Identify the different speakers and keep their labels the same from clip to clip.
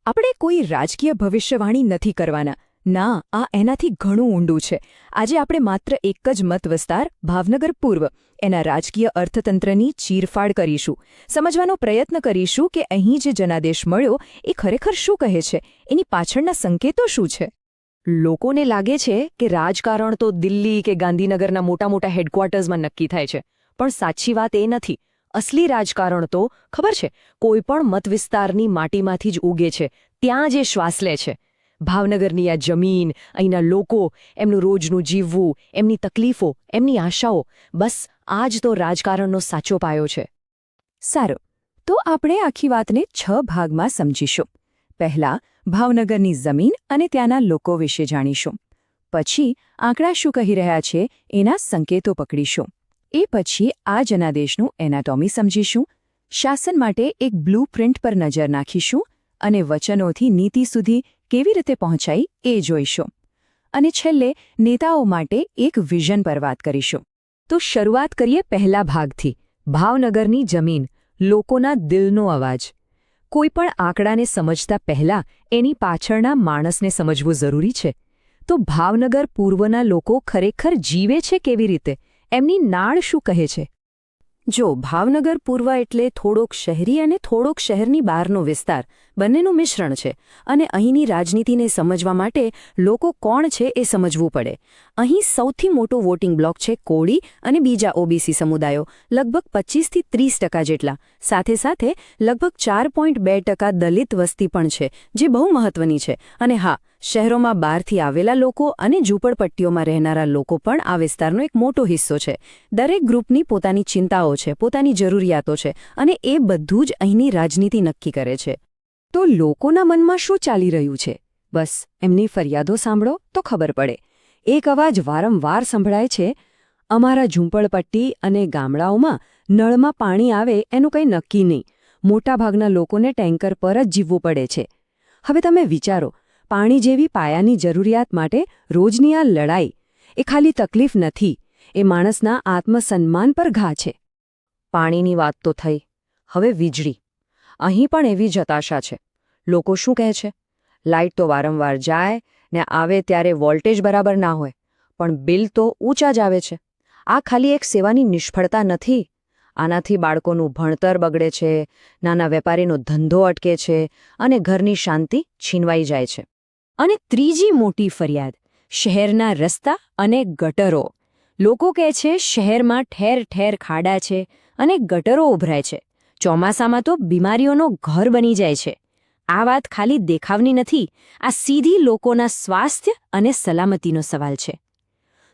Speaker 1: આપણે કોઈ રાજકીય ભવિષ્યવાણી નથી કરવાના. ના, આ એનાથી ઘણું ઊંડું છે. આજે આપણે માત્ર એક જ મત વિસ્તાર ભાવનગર પૂર્વ એના રાજકીય અર્થતંત્રની ચીરફાડ કરીશું. સમજવાનો પ્રયત્ન કરીશું કે અહીં જે જનાદેશ મળ્યો એ ખરેખર શું કહે છે, એની પાછળના સંકેતો શું છે. લોકોને લાગે છે કે રાજકારણ તો દિલ્હી કે ગાંધીનગરના મોટા મોટા હેડક્વાર્ટર્સમાં નક્કી થાય છે, પણ સાચી વાત એ નથી. અસલી રાજકારણ તો ખબર છે, કોઈપણ મતવિસ્તારની માટીમાંથી જ ઉગે છે, ત્યાં જે શ્વાસ લે છે. ભાવનગરની આ જમીન, અહીંના લોકો, એમનું રોજનું જીવવું, એમની તકલીફો, એમની આશાઓ, બસ આ જ તો રાજકારણનો સાચો પાયો છે. સારું, તો આપણે આખી વાતને 6 ભાગમાં સમજીશું. પહેલાં ભાવનગરની જમીન અને ત્યાંના લોકો વિશે જાણીશું. પછી આંકડા શું કહી રહ્યા છે એના સંકેતો પકડીશું. એ પછી આ જનાદેશનું એનાટોમી સમજીશું. શાસન માટે એક બ્લૂપ્રિન્ટ પર નજર નાખીશું અને વચનોથી નીતિ સુધી કેવી રીતે પહોંચાઈ એ જોઈશું. અને છેલ્લે નેતાઓ માટે એક વિઝન પર વાત કરીશું. તો શરૂઆત કરીએ પહેલા ભાગથી, ભાવનગરની જમીન, લોકોના દિલનો અવાજ. કોઈપણ આંકડાને સમજતા પહેલા એની પાછળના માણસને સમજવું જરૂરી છે. તો ભાવનગર પૂર્વના લોકો ખરેખર જીવે છે કેવી રીતે, એમની નાળ શું કહે છે? જો ભાવનગર પૂર્વ એટલે થોડોક શહેરી અને થોડોક શહેરની બહારનો વિસ્તાર, બંનેનું મિશ્રણ છે. અને અહીંની રાજનીતિને સમજવા માટે લોકો કોણ છે એ સમજવું પડે. અહીં સૌથી મોટો વોટિંગ બ્લોક છે કોળી અને બીજા ઓબીસી સમુદાયો, લગભગ 25થી 30% જેટલા. સાથે સાથે લગભગ 4.2% દલિત વસ્તી પણ છે, જે બહુ મહત્વની છે. અને હા, શહેરોમાં બહારથી આવેલા લોકો અને ઝૂંપડપટ્ટીઓમાં રહેનારા લોકો પણ આ વિસ્તારનો એક મોટો હિસ્સો છે. દરેક ગ્રુપની પોતાની ચિંતાઓ છે, પોતાની જરૂરિયાતો છે, અને એ બધું જ અહીંની રાજનીતિ નક્કી કરે છે. તો લોકોના મનમાં શું ચાલી રહ્યું છે? બસ એમની ફરિયાદો સાંભળો તો ખબર પડે. એક અવાજ વારંવાર સંભળાય છે, અમારા ઝૂંપડપટ્ટી અને ગામડાઓમાં નળમાં પાણી આવે એનું કંઈ નક્કી નહીં. મોટાભાગના લોકોને ટેન્કર પર જ જીવવું પડે છે. હવે તમે વિચારો, પાણી જેવી પાયાની જરૂરિયાત માટે રોજની આ લડાઈ, એ ખાલી તકલીફ નથી, એ માણસના આત્મસન્માન પર ઘા છે. પાણીની વાત તો થઈ, હવે વીજળી. અહીં પણ એવી જ હતાશા છે. લોકો શું કહે છે? લાઇટ તો વારંવાર જાય ને આવે ત્યારે વોલ્ટેજ બરાબર ના હોય, પણ બિલ તો ઊંચા જ આવે છે. આ ખાલી એક સેવાની નિષ્ફળતા નથી. આનાથી બાળકોનું ભણતર બગડે છે, નાના વેપારીનો ધંધો અટકે છે અને ઘરની શાંતિ છીનવાઈ જાય છે. અને ત્રીજી મોટી ફરિયાદ, શહેરના રસ્તા અને ગટરો. લોકો કહે છે શહેરમાં ઠેર ઠેર ખાડા છે અને ગટરો ઉભરાય છે. ચોમાસામાં તો બીમારીઓનો ઘર બની જાય છે. આ વાત ખાલી દેખાવની નથી, આ સીધી લોકોના સ્વાસ્થ્ય અને સલામતીનો સવાલ છે.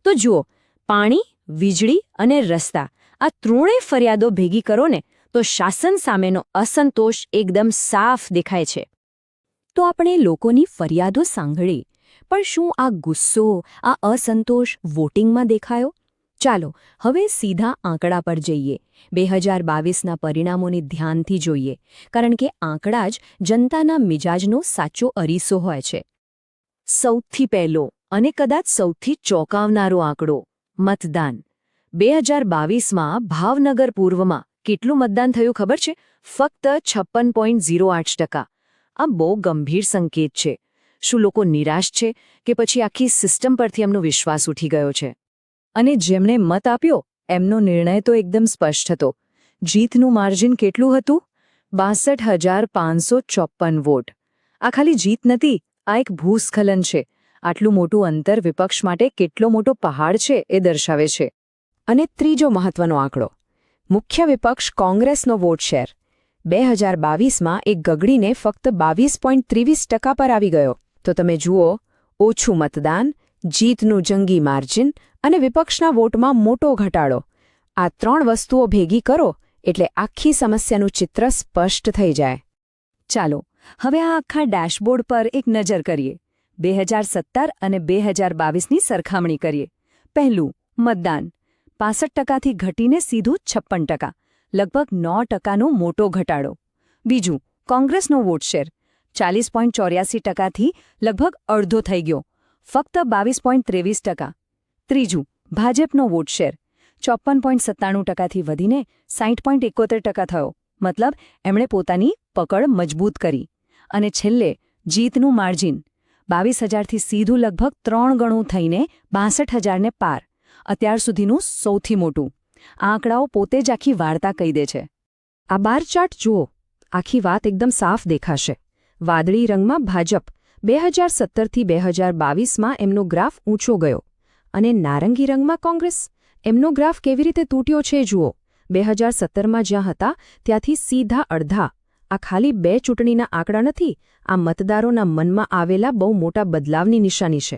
Speaker 1: તો જુઓ, પાણી, વીજળી અને રસ્તા, આ ત્રણેય ફરિયાદો ભેગી કરો ને તો શાસન સામેનો અસંતોષ એકદમ સાફ દેખાય છે. તો આપણે લોકોની ફરિયાદો સાંભળી, પણ શું આ ગુસ્સો, આ અસંતોષ વોટિંગમાં દેખાયો? ચાલો હવે સીધા આંકડા પર જઈએ. 2022ના પરિણામોને ધ્યાનથી જોઈએ, કારણ કે આંકડા જ જનતાના મિજાજનો સાચો અરીસો હોય છે. સૌથી પહેલો અને કદાચ સૌથી ચોંકાવનારો આંકડો, મતદાન. 2022માં ભાવનગર પૂર્વમાં કેટલું મતદાન થયું ખબર છે? ફક્ત 56.08%. આ બહુ ગંભીર સંકેત છે. શું લોકો નિરાશ છે કે પછી આખી સિસ્ટમ પરથી એમનો વિશ્વાસ ઉઠી ગયો છે? અને જેમણે મત આપ્યો એમનો નિર્ણય તો એકદમ સ્પષ્ટ હતો. જીતનું માર્જિન કેટલું હતું? 62,554 વોટ. આ ખાલી જીત નથી, આ એક ભૂસ્ખલન છે. આટલું મોટું અંતર વિપક્ષ માટે કેટલો મોટો પહાડ છે એ દર્શાવે છે. અને ત્રીજો મહત્વનો આંકડો, મુખ્ય વિપક્ષ કોંગ્રેસનો વોટ શેર. 2022માં એક ગગડીને ફક્ત 22.23% પર આવી ગયો. તો તમે જુઓ, ઓછું મતદાન, જીતનું જંગી માર્જિન અને વિપક્ષના વોટમાં મોટો ઘટાડો. આ ત્રણ વસ્તુઓ ભેગી કરો એટલે આખી સમસ્યાનું ચિત્ર સ્પષ્ટ થઈ જાય. ચાલો હવે આ આખા ડેશબોર્ડ પર એક નજર કરીએ. 2017 અને 2022ની સરખામણી કરીએ. પહેલું, મતદાન 65%થી ઘટીને સીધું 56%, લગભગ 9%નો મોટો ઘટાડો. બીજું, કોંગ્રેસનો વોટ શેર 40.84%થી લગભગ અડધો થઈ ગયો, ફક્ત 22.23%. ત્રીજું, ભાજપનો વોટ શેર 54.97%થી વધીને 60.71% થયો, મતલબ એમણે પોતાની પકડ મજબૂત કરી. અને છેલ્લે જીતનું માર્જિન 22,000થી સીધું લગભગ 3 ગણું થઈને 62,000ને પાર. અત્યાર સુધીનું સૌથી મોટું. આ આંકડાઓ પોતે જ આખી વાર્તા કહી દે છે. આ બાર ચાર્ટ જુઓ, આખી વાત એકદમ સાફ દેખાશે. વાદળી રંગમાં ભાજપ 2017થી 2022માં એમનો ગ્રાફ ઊંચો ગયો, અને નારંગી રંગમાં કોંગ્રેસ. એમનો ગ્રાફ કેવી રીતે તૂટ્યો છે જુઓ. 2017માં જ્યાં હતા ત્યાંથી સીધા અડધા. આ ખાલી 2 ચૂંટણીના આંકડા નથી, આ મતદારોના મનમાં આવેલા બહુ મોટા બદલાવની નિશાની છે.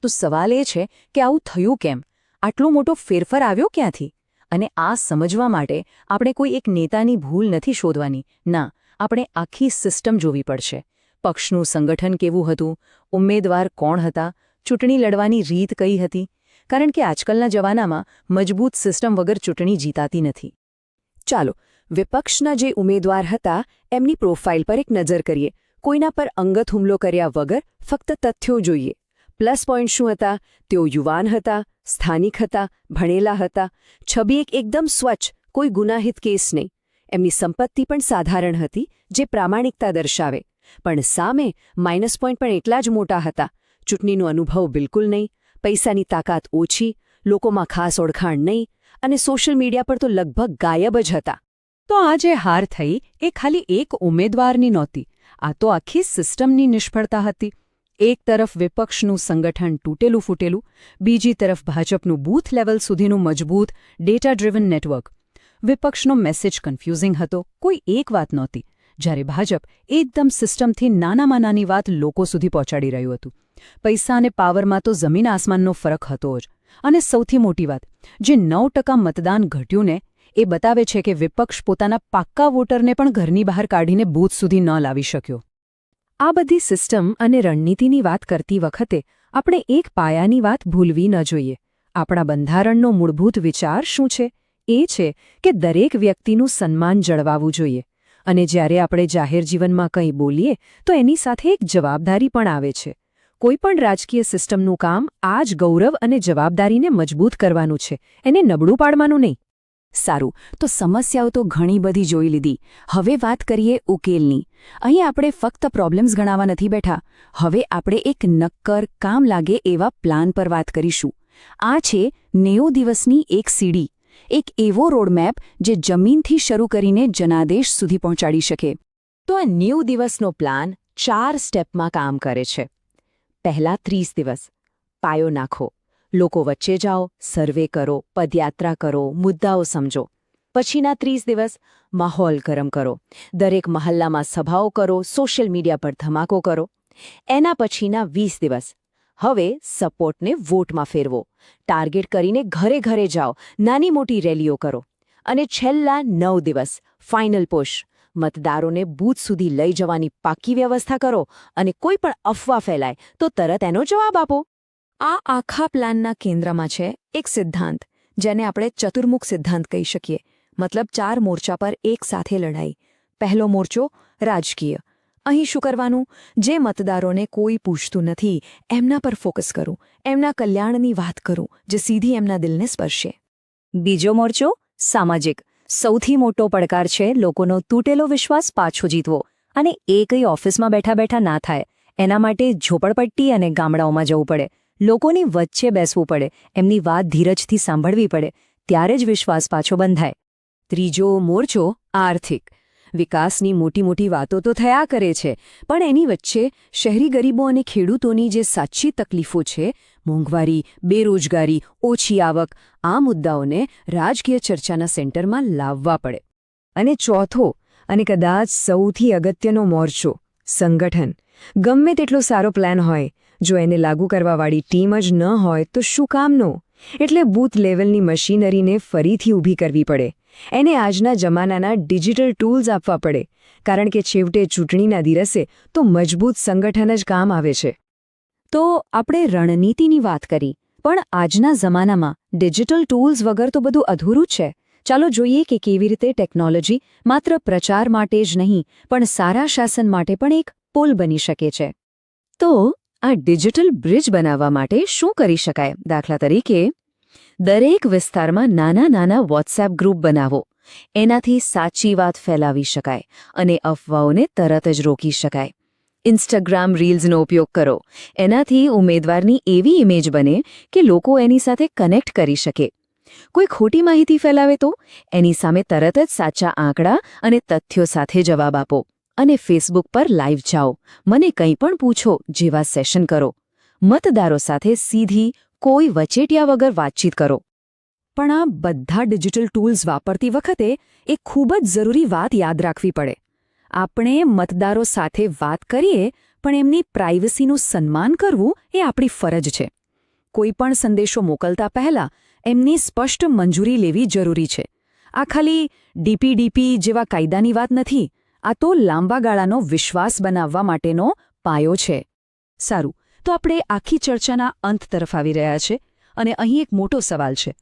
Speaker 1: તો સવાલ એ છે કે આવું થયું કેમ? આટલો મોટો ફેરફાર આવ્યો ક્યાંથી? અને આ સમજવા માટે આપણે કોઈ એક નેતાની ભૂલ નથી શોધવાની. ના, આપણે આખી સિસ્ટમ જોવી પડશે. પક્ષનું સંગઠન કેવું હતું, ઉમેદવાર કોણ હતા, ચૂંટણી લડવાની રીત કઈ હતી. કારણ કે આજકાલના જમાનામાં મજબૂત સિસ્ટમ વગર ચૂંટણી જીતાતી નથી. ચાલો, વિપક્ષના જે ઉમેદવાર હતા એમની પ્રોફાઇલ પર એક નજર કરીએ. કોઈના પર અંગત હુમલો કર્યા વગર ફક્ત તથ્યો જોઈએ. પ્લસ પોઈન્ટ શું હતા? તેઓ યુવાન હતા, સ્થાનિક હતા, ભણેલા હતા. છબી એકદમ સ્વચ્છ, કોઈ ગુનાહિત કેસ નહીં. એમની સંપત્તિ પણ સાધારણ હતી, જે પ્રામાણિકતા દર્શાવે. પણ સામે માઇનસ પોઈન્ટ પણ એટલા જ મોટા હતા. ચૂંટણીનો અનુભવ બિલકુલ નહીં, પૈસાની તાકાત ઓછી, લોકોમાં ખાસ ઓળખાણ નહીં, અને સોશિયલ મીડિયા પર તો લગભગ ગાયબ જ હતા. તો આ જે હાર થઈ એ ખાલી એક ઉમેદવારની નહોતી, આ તો આખી સિસ્ટમની નિષ્ફળતા હતી. એક તરફ વિપક્ષનું સંગઠન તૂટેલું ફૂટેલું, બીજી તરફ ભાજપનું બૂથ લેવલ સુધીનું મજબૂત ડેટા ડ્રિવન નેટવર્ક. વિપક્ષનો મેસેજ કન્ફ્યુઝિંગ હતો, કોઈ એક વાત નહોતી, જ્યારે ભાજપ એકદમ સિસ્ટમથી નાનામાં નાની વાત લોકો સુધી પહોંચાડી રહ્યું હતું. પૈસા અને પાવરમાં તો જમીન આસમાનનો ફરક હતો જ. અને સૌથી મોટી વાત, જે 9% મતદાન ઘટ્યું ને, એ બતાવે છે કે વિપક્ષ પોતાના પાક્કા વોટરને પણ ઘરની બહાર કાઢીને બૂથ સુધી ન લાવી શક્યો. આ બધી સિસ્ટમ અને રણનીતિની વાત કરતી વખતે આપણે એક પાયાની વાત ભૂલવી ન જોઈએ. આપણા બંધારણનો મૂળભૂત વિચાર શું છે? એ છે કે દરેક વ્યક્તિનું સન્માન જળવાવું જોઈએ. અને જ્યારે આપણે જાહેર જીવનમાં કંઈ બોલીએ તો એની સાથે એક જવાબદારી પણ આવે છે. કોઈપણ રાજકીય સિસ્ટમનું કામ આ જ ગૌરવ અને જવાબદારીને મજબૂત કરવાનું છે, એને નબળું પાડવાનું નહીં. સારું, તો સમસ્યાઓ તો ઘણી બધી જોઈ લીધી. હવે વાત કરીએ ઉકેલની. અહીં આપણે ફક્ત પ્રોબ્લેમ્સ ગણાવવા નથી બેઠા. હવે આપણે એક નક્કર, કામ લાગે એવા પ્લાન પર વાત કરીશું. આ છે 90 દિવસની એક સીડી, એક એવો રોડમેપ જે જમીનથી શરૂ કરીને જનાદેશ સુધી પહોંચાડી શકે. તો આ 90 દિવસનો પ્લાન 4 સ્ટેપમાં કામ કરે છે. પહેલા 30 દિવસ પાયો નાખો. લોકો વચ્ચે જાઓ, સર્વે કરો, પદયાત્રા કરો, મુદ્દાઓ સમજો. પછીના 30 દિવસ માહોલ ગરમ કરો. દરેક મહલ્લામાં સભાઓ કરો, સોશિયલ મીડિયા પર ધમાકો કરો. એના પછીના 20 દિવસ હવે સપોર્ટને વોટમાં ફેરવો. ટાર્ગેટ કરીને ઘરે ઘરે જાઓ, નાની મોટી રેલીઓ કરો. અને છેલ્લા 9 દિવસ ફાઇનલ પુશ. મતદારોને બૂથ સુધી લઈ જવાની પાક્કી વ્યવસ્થા કરો, અને કોઈ પણ અફવા ફેલાય તો તરત એનો જવાબ આપો. આ આખા પ્લાનના કેન્દ્રમાં છે એક સિદ્ધાંત, જેને આપણે ચતુર્મુખ સિદ્ધાંત કહી શકીએ. મતલબ 4 મોરચા પર એક સાથે લડાઈ. પહેલો મોરચો રાજકીય. અહીં શું કરવાનું? જે મતદારોને કોઈ પૂછતું નથી એમના પર ફોકસ કરું, એમના કલ્યાણની વાત કરું, જે સીધી એમના દિલને સ્પર્શે. બીજો મોરચો સામાજિક. સૌથી મોટો પડકાર છે લોકોનો તૂટેલો વિશ્વાસ પાછો જીતવો. અને એ કંઈ ઓફિસમાં બેઠા બેઠા ના થાય. એના માટે ઝોપડપટ્ટી અને ગામડાઓમાં જવું પડે, લોકોની વચ્ચે બેસવું પડે, એમની વાત ધીરજથી સાંભળવી પડે. ત્યારે જ વિશ્વાસ પાછો બંધાય. ત્રીજો મોરચો આર્થિક. વિકાસની મોટી મોટી વાતો તો થયા કરે છે, પણ એની વચ્ચે શહેરી ગરીબો અને ખેડૂતોની જે સાચી તકલીફો છે, મોંઘવારી, બેરોજગારી, ઓછી આવક, આ મુદ્દાઓને રાજકીય ચર્ચાના સેન્ટરમાં લાવવા પડે. અને ચોથો અને કદાચ સૌથી અગત્યનો મોરચો સંગઠન. ગમે તેટલો સારો પ્લાન હોય, જો એને લાગુ કરવાવાળી ટીમ જ ન હોય તો શું કામનો? એટલે બૂથ લેવલની મશીનરીને ફરીથી ઊભી કરવી પડે. એને આજના જમાનાના ડિજિટલ ટૂલ્સ આપવા પડે, કારણ કે છેવટે ચૂંટણીના દિવસે તો મજબૂત સંગઠન જ કામ આવે છે. તો આપણે રણનીતિની વાત કરી, પણ આજના જમાનામાં ડિજિટલ ટૂલ્સ વગર તો બધું અધૂરું છે. ચાલો જોઈએ કે કેવી રીતે ટેકનોલોજી માત્ર પ્રચાર માટે જ નહીં, પણ સારા શાસન માટે પણ એક પુલ બની શકે છે. તો આ ડિજિટલ બ્રિજ બનાવવા માટે શું કરી શકાય? દાખલા તરીકે, દરેક વિસ્તારમાં નાના નાના વોટ્સએપ ગ્રુપ બનાવો. એનાથી સાચી વાત ફેલાવી શકાય અને અફવાઓને તરત જ રોકી શકાય. ઇન્સ્ટાગ્રામ રીલ્સનો ઉપયોગ કરો. એનાથી ઉમેદવારની એવી ઇમેજ બને કે લોકો એની સાથે કનેક્ટ કરી શકે. કોઈ ખોટી માહિતી ફેલાવે તો એની સામે તરત જ સાચા આંકડા અને તથ્યો સાથે જવાબ આપો. અને ફેસબુક પર લાઈવ જાઓ, મને કંઈ પણ પૂછો જેવા સેશન કરો. મતદારો સાથે સીધી કોઈ વચેટિયા વગર વાતચીત કરો. પણ આ બધા ડિજિટલ ટૂલ્સ વાપરતી વખતે એક ખૂબ જ જરૂરી વાત યાદ રાખવી પડે. આપણે મતદારો સાથે વાત કરીએ પણ એમની પ્રાઇવસીનું સન્માન કરવું એ આપણી ફરજ છે. કોઈ પણ સંદેશો મોકલતા પહેલાં એમની સ્પષ્ટ મંજૂરી લેવી જરૂરી છે. આ ખાલી ડીપીડીપી જેવા કાયદાની વાત નથી. આ તો લાંબા ગાળાનો વિશ્વાસ બનાવવા માટેનો પાયો છે. સારું, તો આપણે આખી ચર્ચાના અંત તરફ આવી રહ્યા છે અને અહીં એક મોટો સવાલ છે.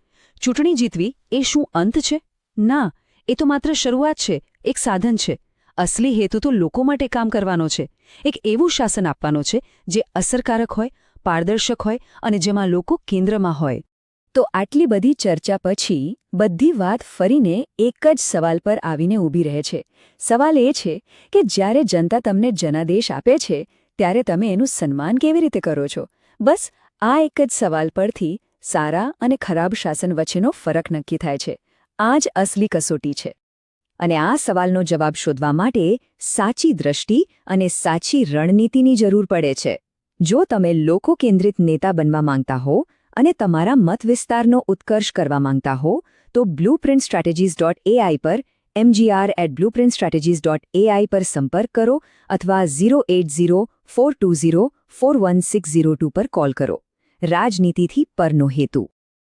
Speaker 1: ચૂંટણી જીતવી એ શું અંત છે? ના, એ તો માત્ર શરૂઆત છે, એક સાધન છે. અસલી હેતુ તો લોકો માટે કામ કરવાનો છે. એક એવું શાસન આપવાનો છે જે અસરકારક હોય, પારદર્શક હોય અને જેમાં લોકો કેન્દ્રમાં હોય. તો આટલી બધી ચર્ચા પછી બધી વાત ફરીને એક જ સવાલ પર આવીને ઊભી રહે છે. સવાલ એ છે કે જ્યારે જનતા તમને જનાદેશ આપે છે ત્યારે તમે એનું સન્માન કેવી રીતે કરો છો? બસ આ એક જ સવાલ પરથી સારા અને ખરાબ શાસન વચ્ચેનો ફરક નક્કી થાય છે. આ જ અસલી કસોટી છે. અને આ સવાલનો જવાબ શોધવા માટે સાચી દ્રષ્ટિ અને સાચી રણનીતિની જરૂર પડે છે. જો તમે લોકો કેન્દ્રિત નેતા બનવા માંગતા હો અને તમારા મત વિસ્તારનો ઉત્કર્ષ કરવા માંગતા હો તો blueprintstrategies.ai પર mgr@blueprintstrategies.ai પર સંપર્ક કરો અથવા 08042041602 પર કોલ કરો. રાજનીતિથી પરનો હેતુ.